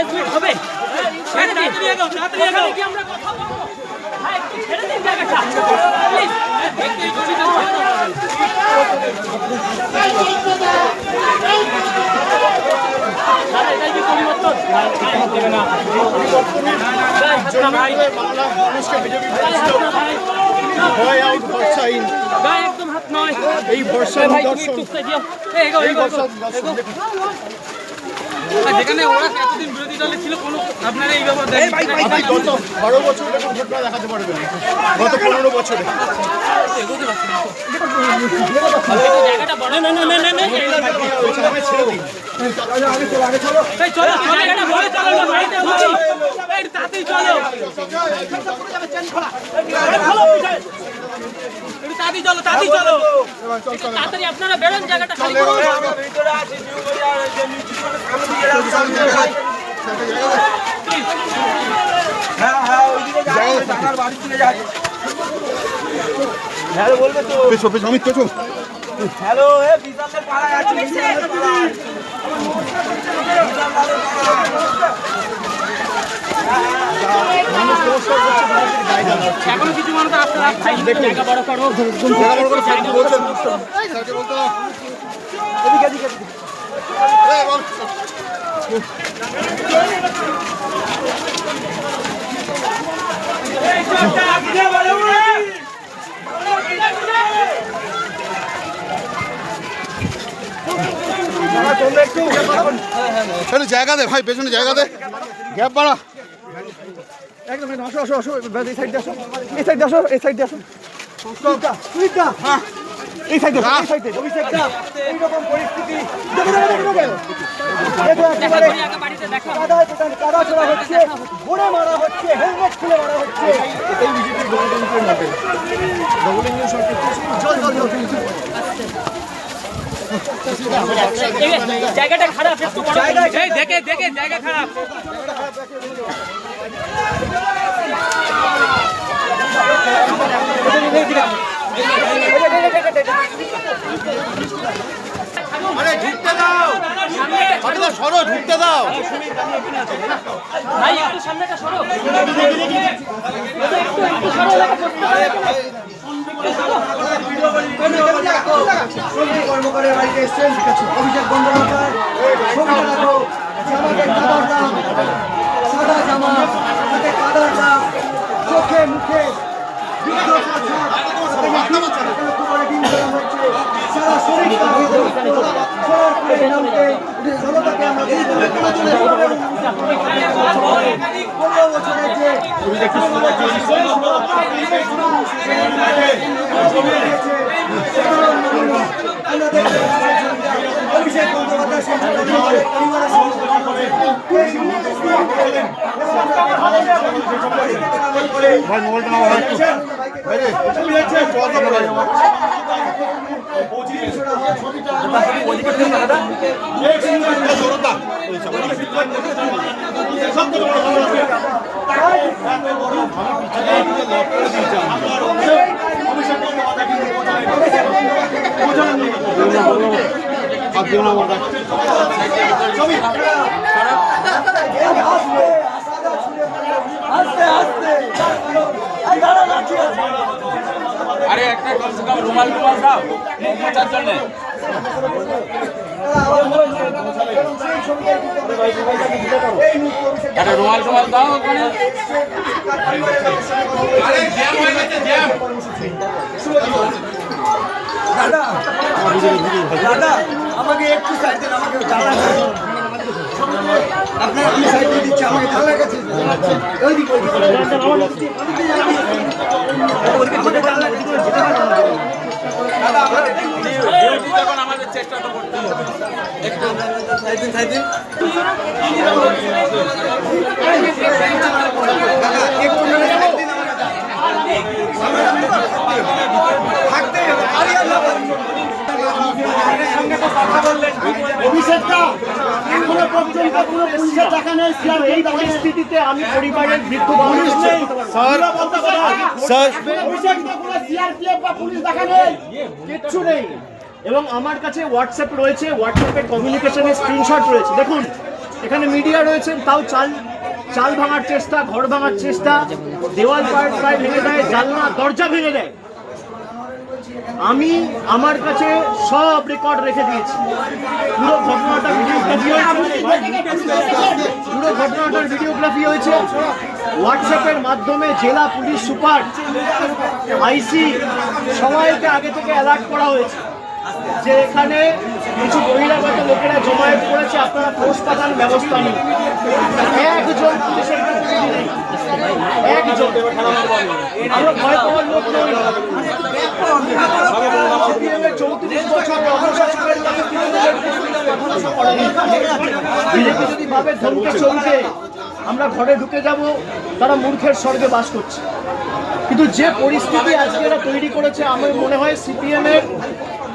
Press meet হবে একদম হাত নয় এই বর্ষা যেখানে ওরা এতদিন বিরোধী দলে ছিল কোনো আপনারা এই ব্যাপার গত 12 বছর ঘটনা দেখাতে পারবেন গত 15 বছরে জায়গাটা বড় না না না না না ছেড়ে দিন আগে চলো এই চলো জায়গাটা বড় চলো না ভাইতে হচ্ছে এই তাতেই চলো তাড়াতাড়ি চলো তাড়াতাড়ি আপনারা বেরোন জায়গাটা খালি করুন ভিতরে আছে নিউ বাজার যে মিউজিক মানে সামনে দিয়ে হ্যাঁ ওইদিকে যাও টাকার বাড়ি থেকে যায় হ্যালো বলবে তো পেছো অমিত পেছো হ্যালো এ বিশালের পাড়ায় আছে বিশালের পাড়ায় এখনো কিছু মানুষ আপনারা জায়গা বড় করো স্যারকে বলতে এদিকে জায়গা দে ভাই পেছনে জায়গা দে গ্যাপ বাড়া একদম আসো আসো আসো এই সাইডে আসো এই সাইডে আসো এই সাইডে আসো সুইটটা হ্যাঁ এই সাইডে এই সাইডে ওই সাইডটা এই রকম পরিস্থিতি দেখো একেবারে কাদা চলা হচ্ছে ঘুরে মারা হচ্ছে হেলমেট খুলে মারা হচ্ছে এই বিজেপির গণতন্ত্রের মডেল ডবল ইঞ্জিন সরকার জল জল জল জায়গাটা খারাপ একটু এই দেখে দেখে জায়গা খারাপ আরে ঢুকতে দাও আরে সরো ঢুকতে দাও ভাই একটু সামনেটা সরো একটু সরো কর্মকারের বাড়িতে এসছেন অভিষেক বন্দ্যোপাধ্যায় সাদা জামা হাতে কাদার দাগ চোখে মুখে সারা শরীর জনতাকে আমরা 15 বছরের যে অভিষেক বন্দ্যোপাধ্যায় আরে একটা কমসে কম রুমাল রুমাল দাও মোচার জন্য একটা রুমাল রুমাল দাও ওখানে দাদা আমাকে একটু সাইড দেন আমাকে জানা আপনার আমি সাইড দিয়ে দিচ্ছি আমাকে জানা গেছে আমাদের চেষ্টা তো করতে হবে একটু সাইড দিন অভিষেকটা এখনো পর্যন্ত কোনো পুলিশের টাকা নেই এই পরিস্থিতিতে আমি পরিবারের বৃদ্ধ মানুষ নেই স্যার অভিষেকটা কোনো সিআরপিএফ বা পুলিশ টাকা নেই কিচ্ছু নেই এবং আমার কাছে হোয়াটসঅ্যাপ রয়েছে হোয়াটসঅ্যাপে কমিউনিকেশনের স্ক্রিনশট রয়েছে দেখুন এখানে মিডিয়া রয়েছেন, তাও চাল ভাঙার চেষ্টা, ঘর ভাঙার চেষ্টা, দেওয়াল প্রায় ভেঙে দেয়, জানলা দরজা ভেঙে দেয়। আমি আমার কাছে সব রেকর্ড রেখে দিয়েছি। পুরো ঘটনাটার ভিডিওগ্রাফি হয়েছে। হোয়াটসঅ্যাপের মাধ্যমে জেলা পুলিশ সুপার, আইসি সবাইকে আগে থেকে অ্যালার্ট করা হয়েছে যে এখানে কিছু বহিরাগত লোকেরা জমায়েত করেছে, আপনারা ফোর্স পাঠান, ব্যবস্থা নিন। একজন পুলিশের প্রতিনিধি নেই, একজন। আমরা ভয় পাওয়ার লোক নই। সিপিএমের 34 বছর অপশাসনের কাছে তৃণমূলের প্রতিনিধি করেনি। বিজেপি যদি ভাবে ধমকে চলবে আমরা ঘরে ঢুকে যাব, তারা মূর্খের স্বর্গে বাস করছে। কিন্তু যে পরিস্থিতি আজকে এরা তৈরি করেছে, আমার মনে হয় সিপিএমের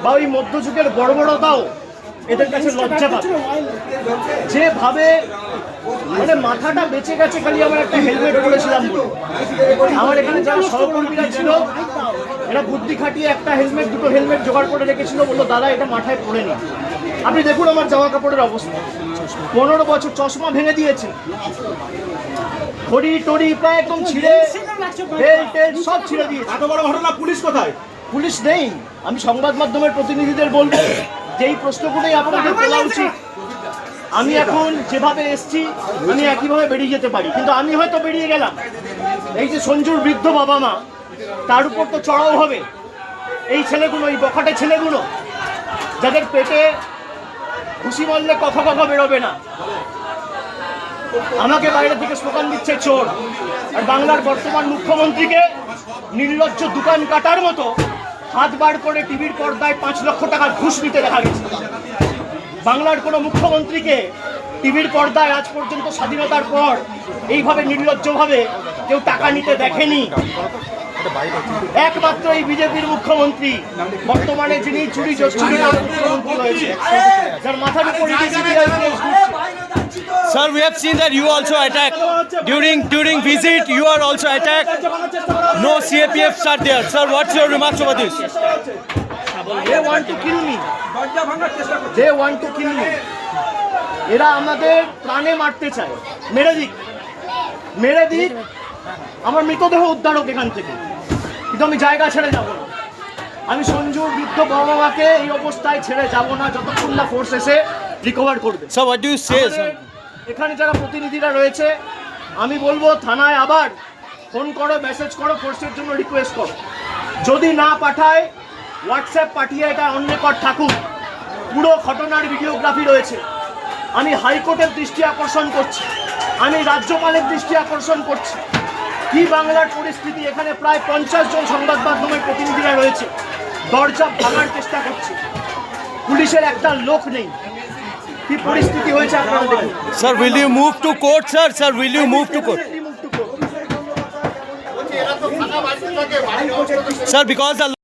বা ওই মধ্যযুগের বর্বরতাও এদের কাছে লজ্জা পাবে। যেভাবে মানে মাথাটা বেঁচে গেছে খালি আমার একটা হেলমেট পরেছিলাম বলে। আমার এখানে যারা সহকর্মীরা ছিল এরা বুদ্ধি খাটিয়ে একটা হেলমেট, দুটো হেলমেট জোগাড় করে রেখেছিল, বললো দাদা এটা মাথায় পড়ে নি। আপনি দেখুন আমার জামা কাপড়ের অবস্থা, 15 বছর চশমা ভেঙে দিয়েছে, ঘড়ি টড়ি প্রায় একদম ছিঁড়ে, বেল্ট টেল্ট সব ছিঁড়ে দিয়েছে। এত বড় ঘটনা, পুলিশ কোথায়? পুলিশ নেই। আমি সংবাদ মাধ্যমের প্রতিনিধিদের বলবো যে এই প্রশ্নগুলোই আপনাদের তোলা উচিত। আমি এখন যেভাবে এসছি আমি একইভাবে বেরিয়ে যেতে পারি, কিন্তু আমি হয়তো বেরিয়ে গেলাম, এই যে সঞ্জুর বৃদ্ধ বাবা মা তার উপর তো চড়াও হবে এই ছেলেগুলো, এই বখাটে ছেলেগুলো যাদের পেটে খুশি বললে কথা বেরোবে না। আমাকে বাইরে থেকে স্লোগান দিচ্ছে চোর, আর বাংলার বর্তমান মুখ্যমন্ত্রীকে নির্লজ্জ দোকান কাটার মতো হাত বার করে টিভির পর্দায় 5 লক্ষ টাকার ঘুষ নিতে দেখা গেছে। বাংলার কোনো মুখ্যমন্ত্রীকে টিভির পর্দায় আজ পর্যন্ত স্বাধীনতার পর এইভাবে নির্লজ্জভাবে কেউ টাকা নিতে দেখেনি। একমাত্র এই বিজেপির মুখ্যমন্ত্রী বর্তমানে যিনি চুরি মুখ্যমন্ত্রী হয়েছে, যার মাথার উপর Sir, we have seen that you also attacked during visit. You are also attacked. No CAPFs are there. Sir, what's your remarks over this? They want to kill me. They want to kill me. এরা আমাদের প্রাণে মারতে চায়। মেরে দিক, আমার মৃতদেহ উদ্ধার হোক এখান থেকে, কিন্তু আমি জায়গা ছেড়ে যাব না। আমি সঞ্জুর বৃদ্ধ বাবা মাকে এই অবস্থায় ছেড়ে যাব না যতক্ষণ না ফোর্স এসে রিকভার করবে। Sir, what do you say, sir? এখানে যারা প্রতিনিধিরা রয়েছে আমি বলবো থানায় আবার ফোন করো, মেসেজ করো, ফোর্সের জন্য রিকোয়েস্ট করো। যদি না পাঠায় হোয়াটসঅ্যাপ পাঠিয়ে এটা অন রেকর্ড থাকুক। পুরো ঘটনার ভিডিওগ্রাফি রয়েছে। আমি হাইকোর্টের দৃষ্টি আকর্ষণ করছি, আমি রাজ্যপালের দৃষ্টি আকর্ষণ করছি। কি বাংলার পরিস্থিতি, এখানে প্রায় 50 জন সংবাদ মাধ্যমের প্রতিনিধিরা রয়েছে, দরজা ভাঙার চেষ্টা করছে, পুলিশের একটা লোক নেই। কি পরিস্থিতি হয়েছে আপনারা দেখুন। Sir, will you move to court, sir? Sir, will you move to court? Sir, because the